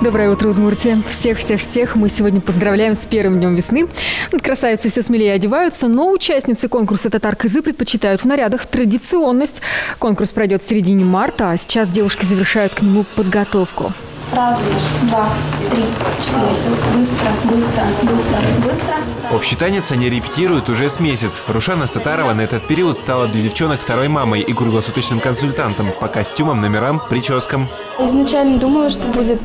Доброе утро, Удмуртия. Всех мы сегодня поздравляем с первым днем весны. Красавицы все смелее одеваются, но участницы конкурса «Татар-кызы» предпочитают в нарядах традиционность. Конкурс пройдет в середине марта, а сейчас девушки завершают к нему подготовку. Раз, два, три, четыре. Быстро. Общий танец они репетируют уже с месяц. Рушана Сатарова на этот период стала для девчонок второй мамой и круглосуточным консультантом по костюмам, номерам, прическам. Изначально думала, что будет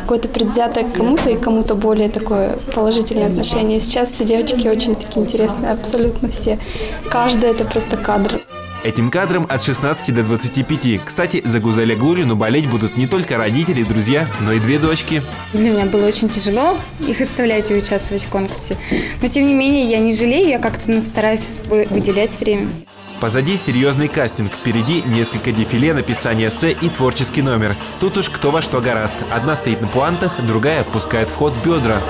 какое-то предвзятое к кому-то и кому-то более такое положительное отношение. Сейчас все девочки очень такие интересные, абсолютно все. Каждая это просто кадр. Этим кадрам от 16 до 25. Кстати, за Гузель Аглурину болеть будут не только родители и друзья, но и две дочки. Для меня было очень тяжело их оставлять и участвовать в конкурсе. Но, тем не менее, я не жалею, я как-то стараюсь выделять время. Позади серьезный кастинг. Впереди несколько дефиле, написание эссе и творческий номер. Тут уж кто во что горазд. Одна стоит на пуантах, другая отпускает в ход бедра.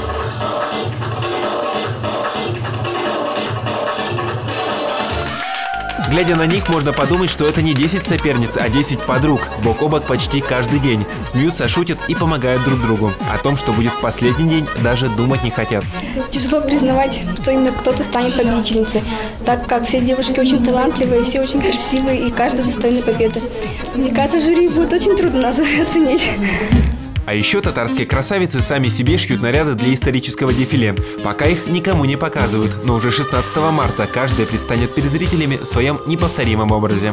Глядя на них, можно подумать, что это не 10 соперниц, а 10 подруг. Бок о бок почти каждый день. Смеются, шутят и помогают друг другу. О том, что будет в последний день, даже думать не хотят. Тяжело признавать, что именно кто-то станет победительницей, так как все девушки очень талантливые, все очень красивые и каждая достойна победы. Мне кажется, жюри будет очень трудно нас оценить. А еще татарские красавицы сами себе шьют наряды для исторического дефиле. Пока их никому не показывают, но уже 16 марта каждая предстанет перед зрителями в своем неповторимом образе.